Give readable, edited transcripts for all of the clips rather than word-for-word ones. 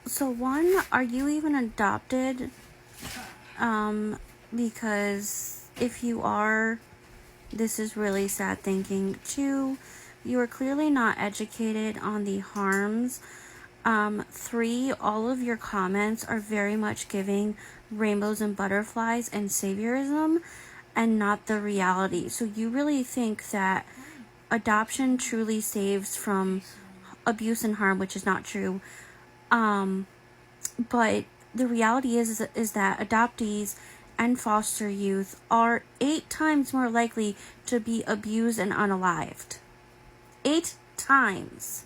So one, are you even adopted? Because if you are, this is really sad thinking. Two, you are clearly not educated on the harms. Three, all of your comments are very much giving rainbows and butterflies and saviorism and not the reality. So you really think that adoption truly saves from abuse and harm, which is not true. But the reality is that adoptees and foster youth are 8 times more likely to be abused and unalived. 8 times.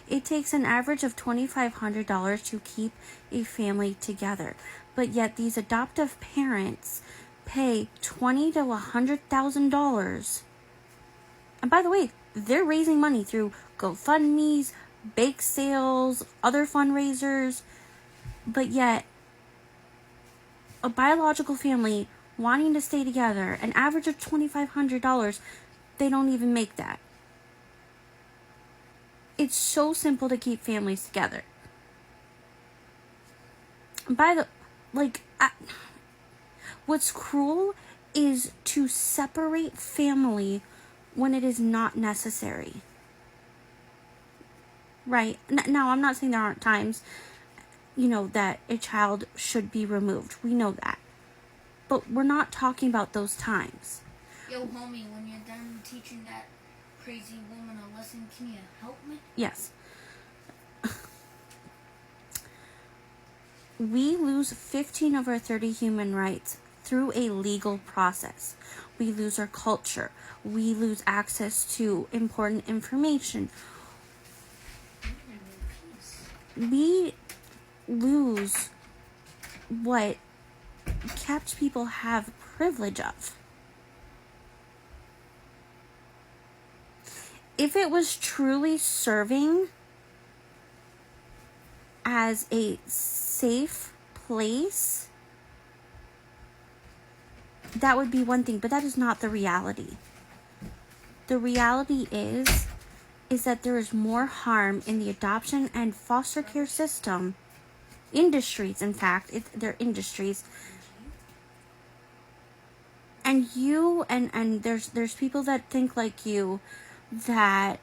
It takes an average of $2,500 to keep a family together, but yet these adoptive parents pay $20,000 to $100,000. And by the way, they're raising money through GoFundMe's, bake sales, other fundraisers, but yet a biological family wanting to stay together, an average of $2,500, they don't even make that. It's so simple to keep families together. What's cruel is to separate family when it is not necessary. Right? Now, I'm not saying there aren't times, that a child should be removed. We know that. But we're not talking about those times. Yo, homie, when you're done teaching that crazy woman a lesson, can you help me? Yes. We lose 15 of our 30 human rights through a legal process. We lose our culture. We lose access to important information. We lose what kept people have privilege of. If it was truly serving as a safe place, that would be one thing, but that is not the reality. The reality is that there is more harm in the adoption and foster care system, industries, in fact, they're industries. And there's people that think like you that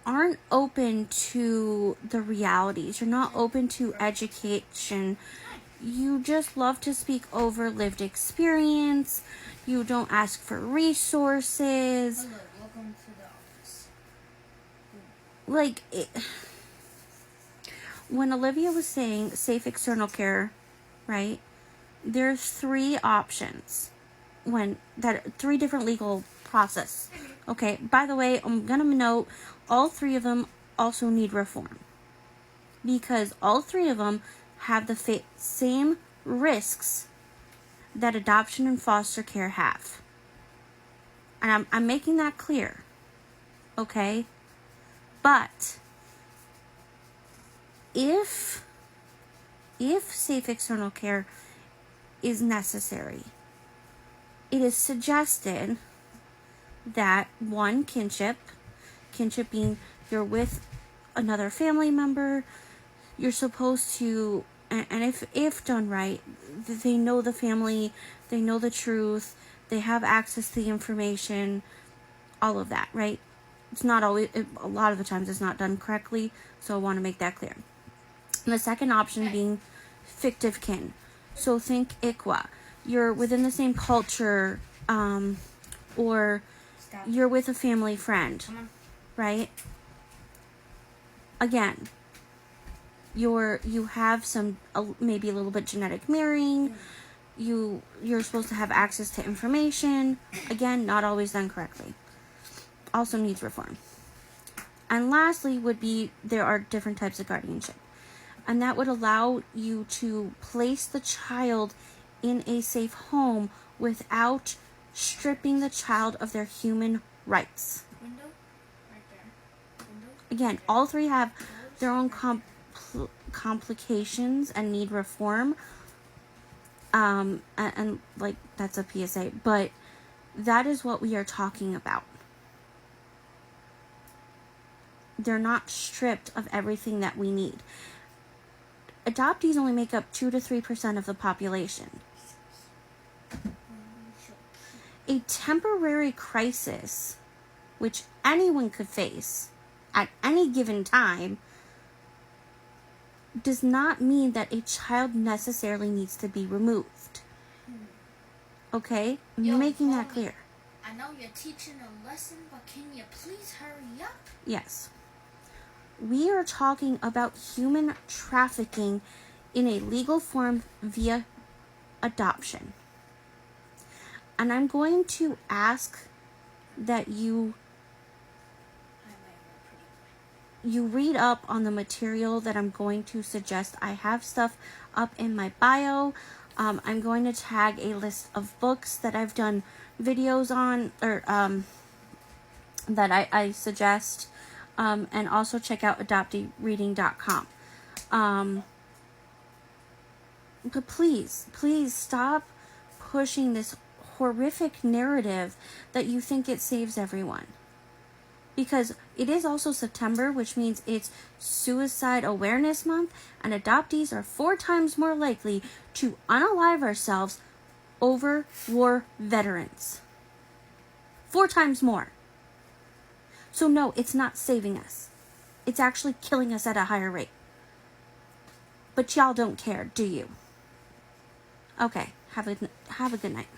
aren't open to the realities. You're not open to education. You just love to speak over lived experience. You don't ask for resources. Hello, welcome to the office. When Olivia was saying safe external care, right? There's 3 options. 3 different legal process. Okay, by the way, I'm gonna note all 3 of them also need reform, because all 3 of them have the same risks that adoption and foster care have. And I'm making that clear. Okay? But if safe external care is necessary, it is suggested that one, kinship being you're with another family member, you're supposed to, and if done right, they know the family, they know the truth, they have access to the information, all of that, right? It's not always, a lot of the times it's not done correctly, so I want to make that clear. And the second option being fictive kin. So think ICWA. You're within the same culture, or you're with a family friend, right? Again, you have some, maybe a little bit genetic mirroring. You're supposed to have access to information. Again, not always done correctly. Also needs reform. And lastly would be, there are different types of guardianship. And that would allow you to place the child in a safe home without stripping the child of their human rights. Window? Right there. Window? Again, all 3 have their own complications and need reform. And that's a PSA, but that is what we are talking about. They're not stripped of everything that we need. adoptees only make up 2 to 3% of the population. A temporary crisis, which anyone could face at any given time, does not mean that a child necessarily needs to be removed. Okay? I'm making that clear. I know you're teaching a lesson, but can you please hurry up? Yes. We are talking about human trafficking in a legal form via adoption. And I'm going to ask that you read up on the material that I'm going to suggest. I have stuff up in my bio. I'm going to tag a list of books that I've done videos on, or that I suggest, and also check out adopteereading.com. But please stop pushing this horrific narrative that you think it saves everyone. Because it is also September, which means it's Suicide Awareness Month, and adoptees are 4 times more likely to unalive ourselves over war veterans. 4 times more. So no, it's not saving us. It's actually killing us at a higher rate. But y'all don't care, do you? Okay, have a good night.